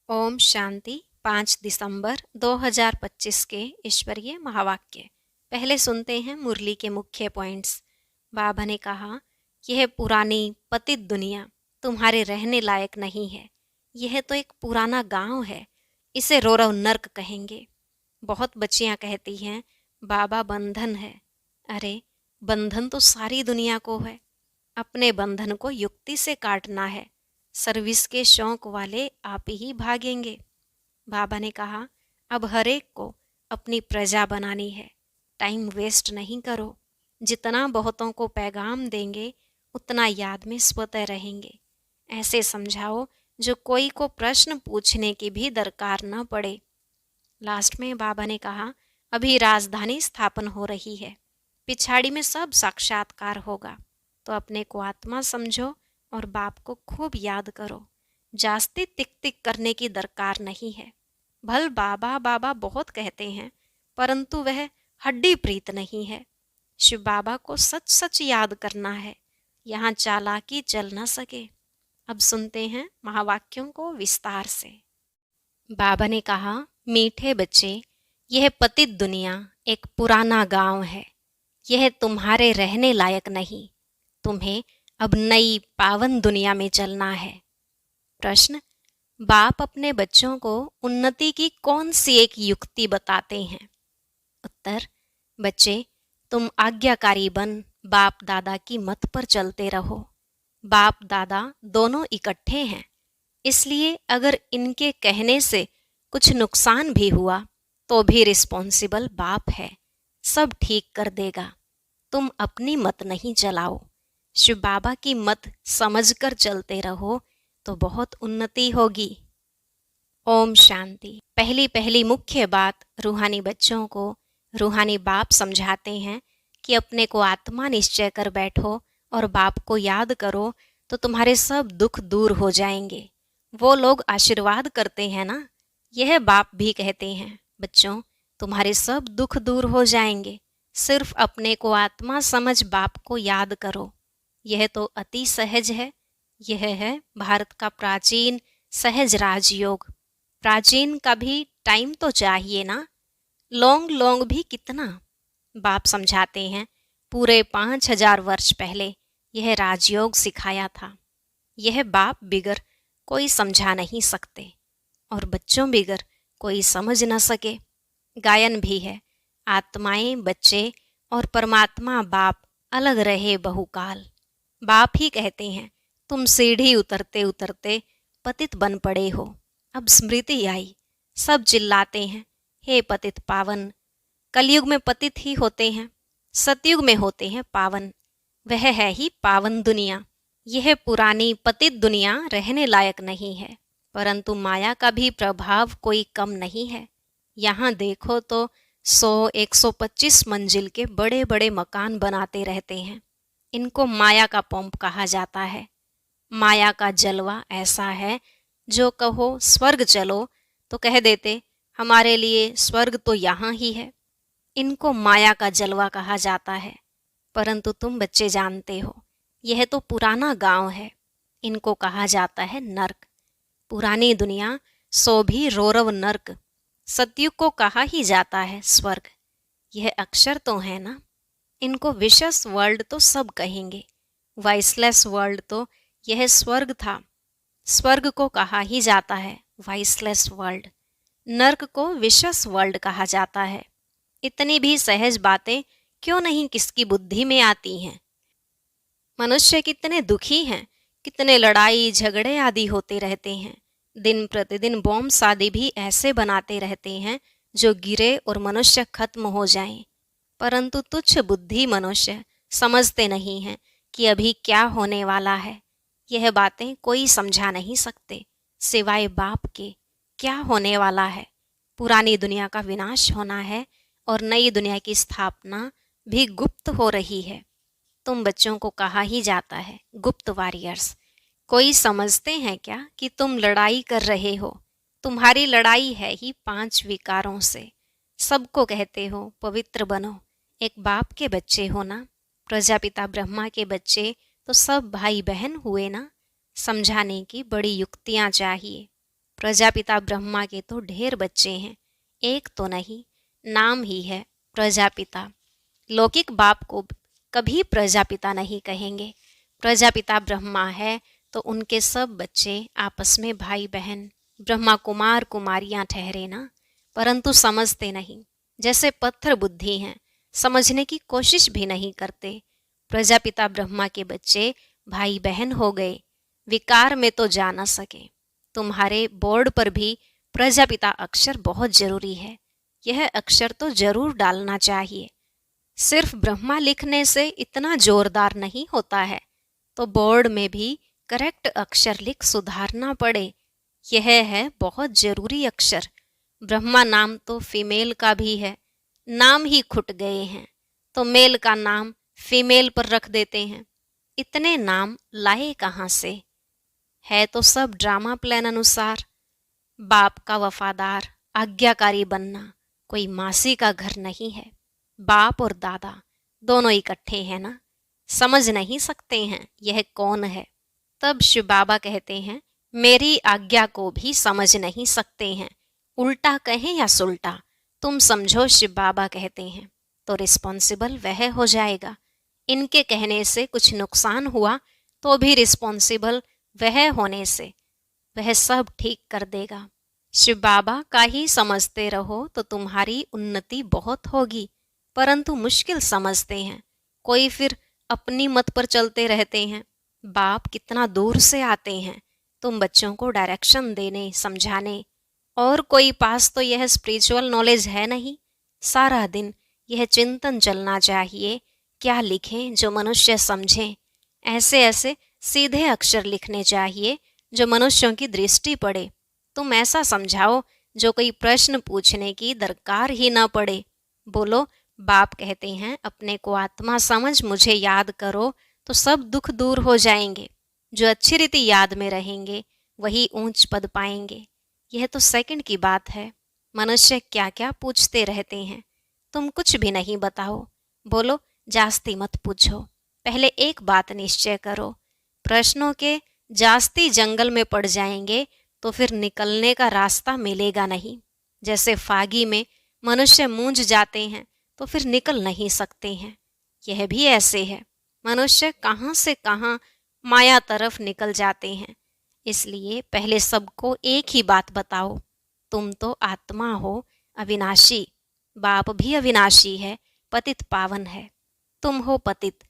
ओम शांति। 5 दिसंबर 2025 के ईश्वरीय महावाक्य। पहले सुनते हैं मुरली के मुख्य पॉइंट्स। बाबा ने कहा, यह पुरानी पतित दुनिया तुम्हारे रहने लायक नहीं है। यह तो एक पुराना गांव है, इसे रौरव नर्क कहेंगे। बहुत बच्चियां कहती हैं, बाबा बंधन है। अरे, बंधन तो सारी दुनिया को है। अपने बंधन को युक्ति से काटना है। सर्विस के शौक वाले आप ही भागेंगे। बाबा ने कहा, अब हरेक को अपनी प्रजा बनानी है। टाइम वेस्ट नहीं करो। जितना बहुतों को पैगाम देंगे उतना याद में स्वतः रहेंगे। ऐसे समझाओ जो कोई को प्रश्न पूछने की भी दरकार न पड़े। लास्ट में बाबा ने कहा, अभी राजधानी स्थापन हो रही है, पिछाड़ी में सब साक्षात्कार होगा। तो अपने को आत्मा समझो और बाप को खूब याद करो। जास्ती टिक टिक करने की दरकार नहीं है। भल बाबा बाबा बहुत कहते हैं, परंतु वह हड्डी प्रीत नहीं है। शिव बाबा को सच सच याद करना है, यहाँ चालाकी चल न सके। अब सुनते हैं महावाक्यों को विस्तार से। बाबा ने कहा, मीठे बच्चे, यह पतित दुनिया एक पुराना गांव है। यह तुम्हारे रहने लायक नहीं। तुम्हें अब नई पावन दुनिया में चलना है। प्रश्न, बाप अपने बच्चों को उन्नति की कौन सी एक युक्ति बताते हैं? उत्तर, बच्चे, तुम आज्ञाकारी बन बाप दादा की मत पर चलते रहो। बाप दादा दोनों इकट्ठे हैं, इसलिए अगर इनके कहने से कुछ नुकसान भी हुआ तो भी रिस्पॉन्सिबल बाप है, सब ठीक कर देगा। तुम अपनी मत नहीं चलाओ, शिव बाबा की मत समझकर चलते रहो तो बहुत उन्नति होगी। ओम शांति। पहली पहली मुख्य बात रूहानी बच्चों को रूहानी बाप समझाते हैं कि अपने को आत्मा निश्चय कर बैठो और बाप को याद करो तो तुम्हारे सब दुख दूर हो जाएंगे। वो लोग आशीर्वाद करते हैं ना, यह बाप भी कहते हैं, बच्चों तुम्हारे सब दुख दूर हो जाएंगे। सिर्फ अपने को आत्मा समझ बाप को याद करो। यह तो अति सहज है। यह है भारत का प्राचीन सहज राजयोग। प्राचीन का भी टाइम तो चाहिए ना, लॉन्ग लॉन्ग भी कितना। बाप समझाते हैं, पूरे 5000 वर्ष पहले यह राजयोग सिखाया था। यह बाप बिगर कोई समझा नहीं सकते और बच्चों बिगर कोई समझ न सके। गायन भी है, आत्माएं बच्चे और परमात्मा बाप अलग रहे बहुकाल। बाप ही कहते हैं, तुम सीढ़ी उतरते उतरते पतित बन पड़े हो। अब स्मृति आई, सब चिल्लाते हैं, हे पतित पावन। कलयुग में पतित ही होते हैं, सतयुग में होते हैं पावन। वह है ही पावन दुनिया। यह पुरानी पतित दुनिया रहने लायक नहीं है, परंतु माया का भी प्रभाव कोई कम नहीं है। यहाँ देखो तो 100-125 मंजिल के बड़े बड़े मकान बनाते रहते हैं। इनको माया का पंप कहा जाता है। माया का जलवा ऐसा है, जो कहो स्वर्ग चलो तो कह देते, हमारे लिए स्वर्ग तो यहाँ ही है। इनको माया का जलवा कहा जाता है, परंतु तुम बच्चे जानते हो, यह तो पुराना गांव है। इनको कहा जाता है नर्क। पुरानी दुनिया सो भी रौरव नर्क। सतयुग को कहा ही जाता है स्वर्ग। यह अक्षर तो है ना। इनको विशेष वर्ल्ड तो सब कहेंगे, वाइसलेस वर्ल्ड तो यह स्वर्ग था। स्वर्ग को कहा ही जाता है वाइसलेस वर्ल्ड। नर्क को विशेष वर्ल्ड कहा जाता है। इतनी भी सहज बातें क्यों नहीं किसकी बुद्धि में आती हैं? मनुष्य कितने दुखी हैं, कितने लड़ाई झगड़े आदि होते रहते हैं। दिन प्रतिदिन बॉम्ब शादी भी ऐसे बनाते रहते हैं जो गिरे और मनुष्य खत्म हो जाएं। परंतु तुच्छ बुद्धि मनुष्य समझते नहीं हैं कि अभी क्या होने वाला है। यह बातें कोई समझा नहीं सकते सिवाय बाप के। क्या होने वाला है? पुरानी दुनिया का विनाश होना है और नई दुनिया की स्थापना भी गुप्त हो रही है। तुम बच्चों को कहा ही जाता है गुप्त वॉरियर्स। कोई समझते हैं क्या कि तुम लड़ाई कर रहे हो? तुम्हारी लड़ाई है ही 5 विकारों से। सबको कहते हो पवित्र बनो। एक बाप के बच्चे हो ना, प्रजापिता ब्रह्मा के बच्चे तो सब भाई बहन हुए ना। समझाने की बड़ी युक्तियां चाहिए। प्रजापिता ब्रह्मा के तो ढेर बच्चे हैं, एक तो नहीं, नाम ही है प्रजापिता। लौकिक बाप को कभी प्रजापिता नहीं कहेंगे। प्रजापिता ब्रह्मा है तो उनके सब बच्चे आपस में भाई बहन ब्रह्मा कुमार कुमारियां ठहरे ना, परंतु समझते नहीं, जैसे पत्थर बुद्धि हैं, समझने की कोशिश भी नहीं करते। प्रजापिता ब्रह्मा के बच्चे भाई बहन हो गए, विकार में तो जा न सके। तुम्हारे बोर्ड पर भी प्रजापिता अक्षर बहुत जरूरी है, यह अक्षर तो जरूर डालना चाहिए। सिर्फ ब्रह्मा लिखने से इतना जोरदार नहीं होता है, तो बोर्ड में भी करेक्ट अक्षर लिख सुधारना पड़े। यह है बहुत जरूरी अक्षर। ब्रह्मा नाम तो फीमेल का भी है, नाम ही खुट गए हैं, तो मेल का नाम फीमेल पर रख देते हैं। इतने नाम लाए कहाँ से? है तो सब ड्रामा प्लान अनुसार। बाप का वफादार आज्ञाकारी बनना कोई मासी का घर नहीं है। बाप और दादा दोनों इकट्ठे हैं ना, समझ नहीं सकते हैं यह कौन है। तब शिव बाबा कहते हैं मेरी आज्ञा को भी समझ नहीं सकते हैं, उल्टा कहें या सुल्टा तुम समझो। शिव बाबा कहते हैं तो रिस्पॉन्सिबल वह हो जाएगा। इनके कहने से कुछ नुकसान हुआ तो भी रिस्पॉन्सिबल वह होने से वह सब ठीक कर देगा। शिव बाबा का ही समझते रहो तो तुम्हारी उन्नति बहुत होगी, परंतु मुश्किल समझते हैं कोई, फिर अपनी मत पर चलते रहते हैं। बाप कितना दूर से आते हैं तुम बच्चों को डायरेक्शन देने समझाने, और कोई पास तो यह स्पिरिचुअल नॉलेज है नहीं। सारा दिन यह चिंतन चलना चाहिए, क्या लिखें जो मनुष्य समझें। ऐसे ऐसे सीधे अक्षर लिखने चाहिए जो मनुष्यों की दृष्टि पड़े। तुम ऐसा समझाओ जो कोई प्रश्न पूछने की दरकार ही ना पड़े। बोलो बाप कहते हैं अपने को आत्मा समझ मुझे याद करो तो सब दुख दूर हो जाएंगे। जो अच्छी रीति याद में रहेंगे वही ऊंच पद पाएंगे। यह तो सेकंड की बात है। मनुष्य क्या क्या पूछते रहते हैं, तुम कुछ भी नहीं बताओ। बोलो जास्ती मत पूछो, पहले एक बात निश्चय करो। प्रश्नों के जास्ती जंगल में पड़ जाएंगे तो फिर निकलने का रास्ता मिलेगा नहीं। जैसे फागी में मनुष्य मूंझ जाते हैं तो फिर निकल नहीं सकते हैं, यह भी ऐसे है। मनुष्य कहाँ से कहाँ माया तरफ निकल जाते हैं। इसलिए पहले सबको एक ही बात बताओ, तुम तो आत्मा हो अविनाशी। बाप भी अविनाशी है, पतित पावन है। तुम हो पतित।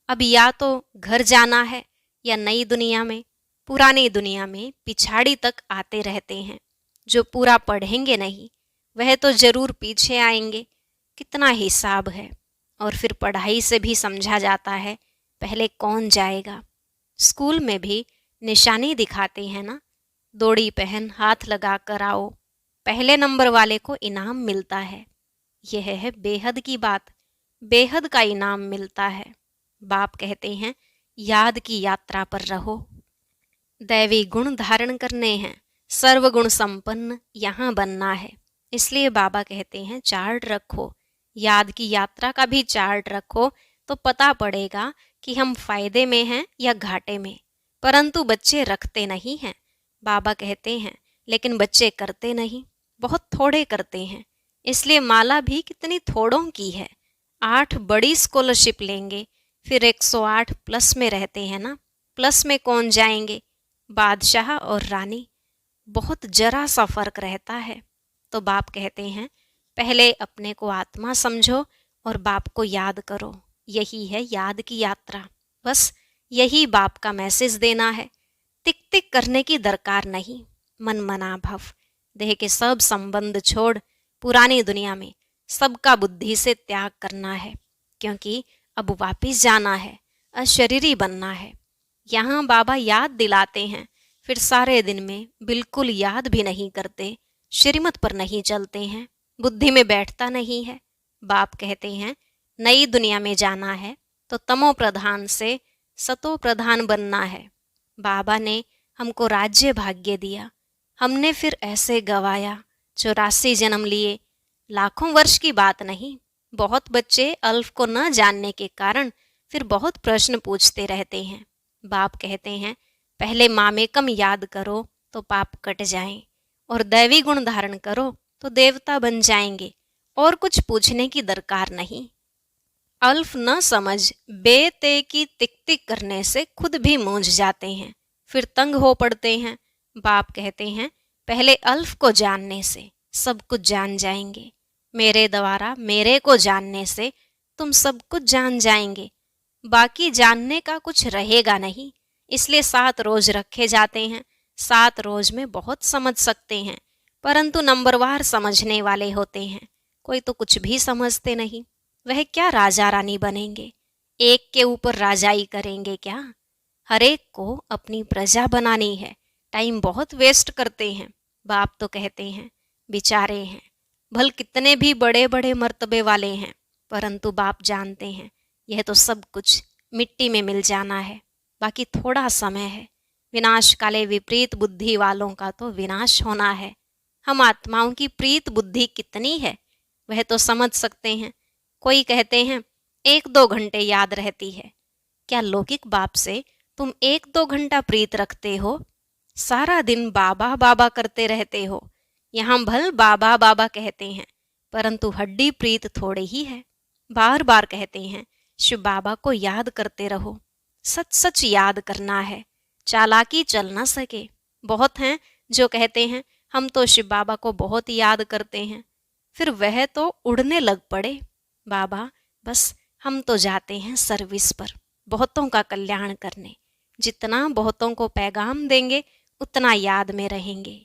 अब या तो घर जाना है या नई दुनिया में। पुरानी दुनिया में पिछाड़ी तक आते रहते हैं। जो पूरा पढ़ेंगे नहीं वह तो जरूर पीछे आएंगे। कितना हिसाब है। और फिर पढ़ाई से भी समझा जाता है पहले कौन जाएगा। स्कूल में भी निशानी दिखाते हैं ना, दौड़ी पहन हाथ लगा कर आओ, पहले नंबर वाले को इनाम मिलता है। यह है बेहद की बात, बेहद का इनाम मिलता है। बाप कहते हैं याद की यात्रा पर रहो। दैवी गुण धारण करने हैं, सर्वगुण संपन्न यहाँ बनना है। इसलिए बाबा कहते हैं चार्ट रखो, याद की यात्रा का भी चार्ट रखो, तो पता पड़ेगा कि हम फायदे में हैं या घाटे में। परंतु बच्चे रखते नहीं हैं। बाबा कहते हैं लेकिन बच्चे करते नहीं, बहुत थोड़े करते हैं। इसलिए माला भी कितनी थोड़ों की है। 8 बड़ी स्कॉलरशिप लेंगे फिर 108 प्लस में रहते हैं ना। प्लस में कौन जाएंगे? बादशाह और रानी, बहुत जरा सा फर्क रहता है। तो बाप कहते हैं पहले अपने को आत्मा समझो और बाप को याद करो। यही है याद की यात्रा। बस यही बाप का मैसेज देना है। टिक टिक करने की दरकार नहीं। मन मना भव, देह के सब संबंध छोड़ पुरानी दुनिया में सबका बुद्धि से त्याग करना है, क्योंकि अब वापिस जाना है, अशरीरी बनना है। यहाँ बाबा याद दिलाते हैं, फिर सारे दिन में बिल्कुल याद भी नहीं करते, श्रीमत पर नहीं चलते हैं, बुद्धि में बैठता नहीं है। बाप कहते हैं नई दुनिया में जाना है तो तमो प्रधान से सतो प्रधान बनना है। बाबा ने हमको राज्य भाग्य दिया, हमने फिर ऐसे गवाया 84 जन्म लिए। लाखों वर्ष की बात नहीं। बहुत बच्चे अल्फ को न जानने के कारण फिर बहुत प्रश्न पूछते रहते हैं। बाप कहते हैं पहले मामेकम याद करो तो पाप कट जाएं। और दैवी गुण धारण करो तो देवता बन जाएंगे, और कुछ पूछने की दरकार नहीं। अल्फ न समझ बे ते की तिक तिक करने से खुद भी मूंझ जाते हैं, फिर तंग हो पड़ते हैं। बाप कहते हैं, पहले अल्फ को जानने से सब कुछ जान जाएंगे। मेरे द्वारा मेरे को जानने से तुम सब कुछ जान जाएंगे। बाकी जानने का कुछ रहेगा नहीं। इसलिए 7 रोज रखे जाते हैं। 7 रोज में बहुत समझ सकते हैं, परंतु नंबरवार समझने वाले होते हैं। कोई तो कुछ भी समझते नहीं। वह क्या राजा रानी बनेंगे? एक के ऊपर राजाई करेंगे क्या? हर एक को अपनी प्रजा बनानी है। टाइम बहुत वेस्ट करते हैं। बाप तो कहते हैं, बेचारे हैं, भल कितने भी बड़े बड़े मर्तबे वाले हैं, परंतु बाप जानते हैं यह तो सब कुछ मिट्टी में मिल जाना है। बाकी थोड़ा समय है। विनाश काले विपरीत बुद्धि वालों का तो विनाश होना है। हम आत्माओं की प्रीत बुद्धि कितनी है वह तो समझ सकते हैं। कोई कहते हैं 1-2 घंटे याद रहती है। क्या लौकिक बाप से तुम 1-2 घंटा प्रीत रखते हो? सारा दिन बाबा बाबा करते रहते हो। यहाँ भल बाबा बाबा कहते हैं, परंतु हड्डी प्रीत थोड़े ही है। बार बार कहते हैं शिव बाबा को याद करते रहो। सच सच याद करना है, चालाकी चल ना सके। बहुत हैं जो कहते हैं हम तो शिव बाबा को बहुत याद करते हैं, फिर वह तो उड़ने लग पड़े। बाबा बस हम तो जाते हैं सर्विस पर, बहुतों का कल्याण करने। जितना बहुतों को पैगाम देंगे उतना याद में रहेंगे।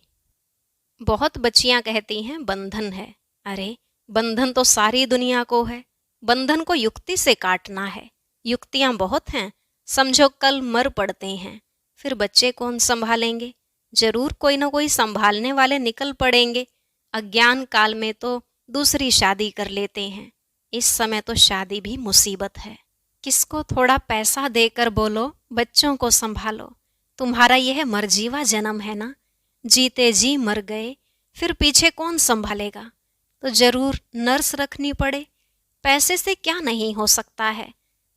बहुत बच्चियां कहती हैं बंधन है। अरे बंधन तो सारी दुनिया को है। बंधन को युक्ति से काटना है। युक्तियां बहुत हैं। समझो कल मर पड़ते हैं, फिर बच्चे कौन संभालेंगे? जरूर कोई ना कोई संभालने वाले निकल पड़ेंगे। अज्ञान काल में तो दूसरी शादी कर लेते हैं। इस समय तो शादी भी मुसीबत है। किसको थोड़ा पैसा देकर बोलो बच्चों को संभालो। तुम्हारा यह मरजीवा जन्म है ना, जीते जी मर गए, फिर पीछे कौन संभालेगा? तो जरूर नर्स रखनी पड़े। पैसे से क्या नहीं हो सकता है।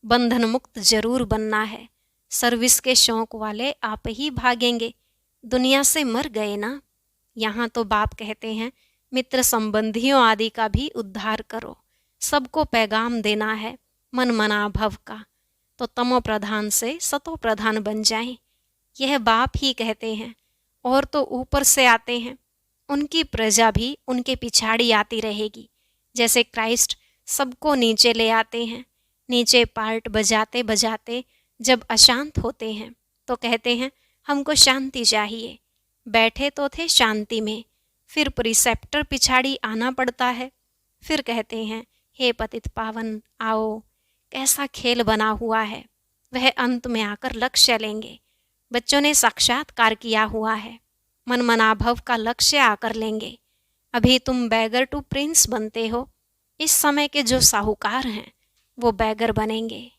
बंधन मुक्त जरूर बनना है। सर्विस के शौक वाले आप ही भागेंगे। दुनिया से मर गए ना। यहाँ तो बाप कहते हैं मित्र संबंधियों आदि का भी उद्धार करो। सबको पैगाम देना है मन मना भव का, तो तमो प्रधान से सतो प्रधान बन जाएं। यह बाप ही कहते हैं। और तो ऊपर से आते हैं, उनकी प्रजा भी उनके पिछाड़ी आती रहेगी। जैसे क्राइस्ट सबको नीचे ले आते हैं। नीचे पार्ट बजाते बजाते जब अशांत होते हैं तो कहते हैं हमको शांति चाहिए। बैठे तो थे शांति में, फिर प्रिसेप्टर पिछाड़ी आना पड़ता है। फिर कहते हैं हे पतित पावन आओ। कैसा खेल बना हुआ है। वह अंत में आकर लक्ष्य लेंगे। बच्चों ने साक्षात्कार किया हुआ है। मन मनाभव का लक्ष्य आकर लेंगे। अभी तुम बैगर टू प्रिंस बनते हो। इस समय के जो साहूकार हैं वो बैगर बनेंगे।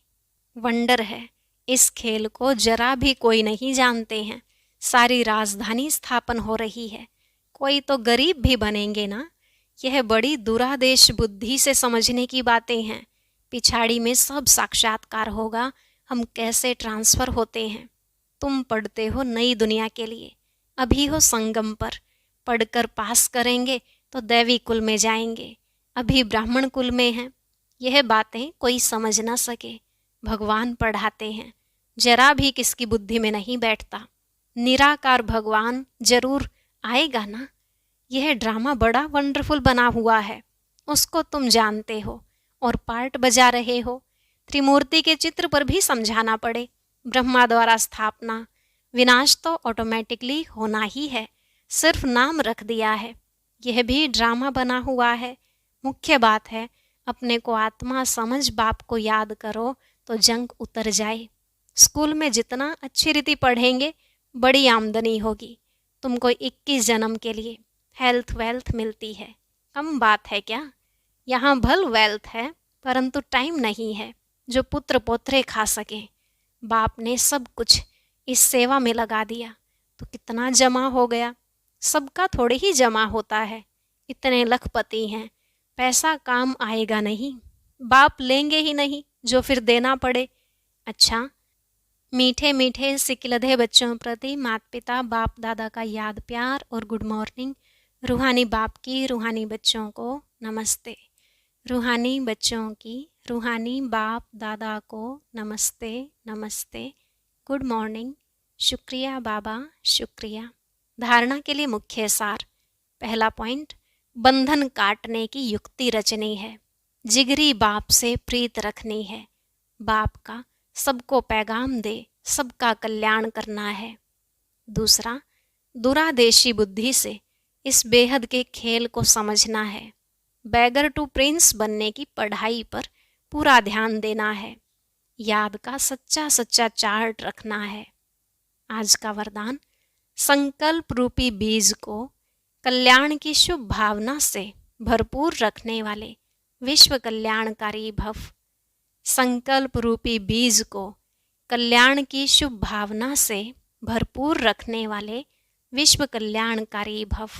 वंडर है, इस खेल को जरा भी कोई नहीं जानते हैं। सारी राजधानी स्थापन हो रही है। कोई तो गरीब भी बनेंगे ना। यह बड़ी दुरादेश बुद्धि से समझने की बातें हैं। पिछाड़ी में सब साक्षात्कार होगा हम कैसे ट्रांसफर होते हैं। तुम पढ़ते हो नई दुनिया के लिए, अभी हो संगम पर। पढ़कर पास करेंगे तो दैवी कुल में जाएंगे। अभी ब्राह्मण कुल में हैं। यह बातें कोई समझ ना सके। भगवान पढ़ाते हैं, जरा भी किसकी बुद्धि में नहीं बैठता। निराकार भगवान जरूर आएगा ना। यह ड्रामा बड़ा वंडरफुल बना हुआ है, उसको तुम जानते हो और पार्ट बजा रहे हो। त्रिमूर्ति के चित्र पर भी समझाना पड़े। ब्रह्मा द्वारा स्थापना, विनाश तो ऑटोमेटिकली होना ही है, सिर्फ नाम रख दिया है। यह भी ड्रामा बना हुआ है। मुख्य बात है अपने को आत्मा समझ बाप को याद करो तो जंग उतर जाए। स्कूल में जितना अच्छी रीति पढ़ेंगे बड़ी आमदनी होगी। तुमको 21 जन्म के लिए हेल्थ वेल्थ मिलती है। कम बात है क्या? यहाँ भल वेल्थ है, परंतु टाइम नहीं है जो पुत्र पोत्रे खा सके। बाप ने सब कुछ इस सेवा में लगा दिया तो कितना जमा हो गया। सबका थोड़े ही जमा होता है। इतने लखपति हैं, पैसा काम आएगा नहीं। बाप लेंगे ही नहीं जो फिर देना पड़े। अच्छा, मीठे मीठे सिकिलधे बच्चों प्रति माता पिता बाप दादा का याद प्यार और गुड मॉर्निंग। रूहानी बाप की रूहानी बच्चों को नमस्ते। रूहानी बच्चों की रूहानी बाप दादा को नमस्ते नमस्ते, गुड मॉर्निंग, शुक्रिया बाबा शुक्रिया। धारणा के लिए मुख्य सार। पहला पॉइंट, बंधन काटने की युक्ति रचनी है, जिगरी बाप से प्रीत रखनी है, बाप का सबको पैगाम दे, सबका कल्याण करना है। दूसरा, दुरादेशी बुद्धि से इस बेहद के खेल को समझना है, बैगर टू प्रिंस बनने की पढ़ाई पर पूरा ध्यान देना है, याद का सच्चा सच्चा चार्ट रखना है। आज का वरदान, संकल्प रूपी बीज को कल्याण की शुभ भावना से भरपूर रखने वाले विश्व कल्याणकारी भव। संकल्प रूपी बीज को कल्याण की शुभ भावना से भरपूर रखने वाले विश्व कल्याणकारी भव।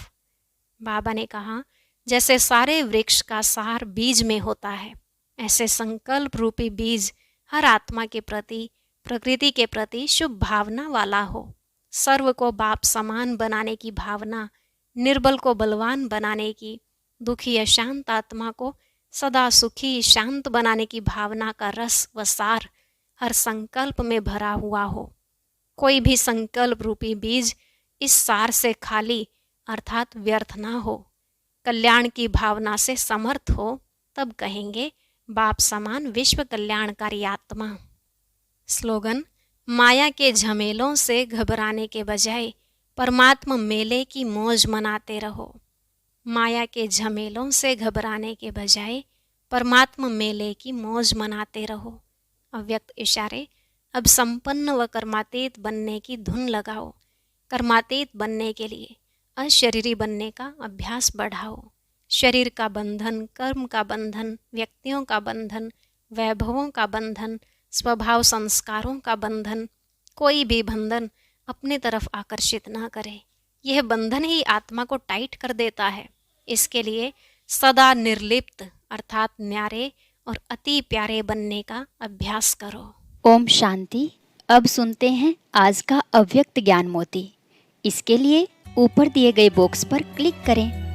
बाबा ने कहा, जैसे सारे वृक्ष का सार बीज में होता है, ऐसे संकल्प रूपी बीज हर आत्मा के प्रति, प्रकृति के प्रति शुभ भावना वाला हो। सर्व को बाप समान बनाने की भावना, निर्बल को बलवान बनाने की, दुखी अशांत आत्मा को सदा सुखी शांत बनाने की भावना का रस व सार हर संकल्प में भरा हुआ हो। कोई भी संकल्प रूपी बीज इस सार से खाली अर्थात व्यर्थ ना हो, कल्याण की भावना से समर्थ हो, तब कहेंगे बाप समान विश्व कल्याणकारी आत्मा। स्लोगन, माया के झमेलों से घबराने के बजाय परमात्मा मेले की मौज मनाते रहो। माया के झमेलों से घबराने के बजाय परमात्मा मेले की मौज मनाते रहो। अव्यक्त इशारे, अब संपन्न व कर्मातीत बनने की धुन लगाओ। कर्मातीत बनने के लिए अशरीरी बनने का अभ्यास बढ़ाओ। शरीर का बंधन, कर्म का बंधन, व्यक्तियों का बंधन, वैभवों का बंधन, स्वभाव संस्कारों का बंधन, कोई भी बंधन अपने तरफ आकर्षित ना करे। यह बंधन ही आत्मा को टाइट कर देता है। इसके लिए सदा निर्लिप्त अर्थात न्यारे और अति प्यारे बनने का अभ्यास करो। ओम शांति। अब सुनते हैं आज का अव्यक्त ज्ञान मोती। इसके लिए ऊपर दिए गए बॉक्स पर क्लिक करें।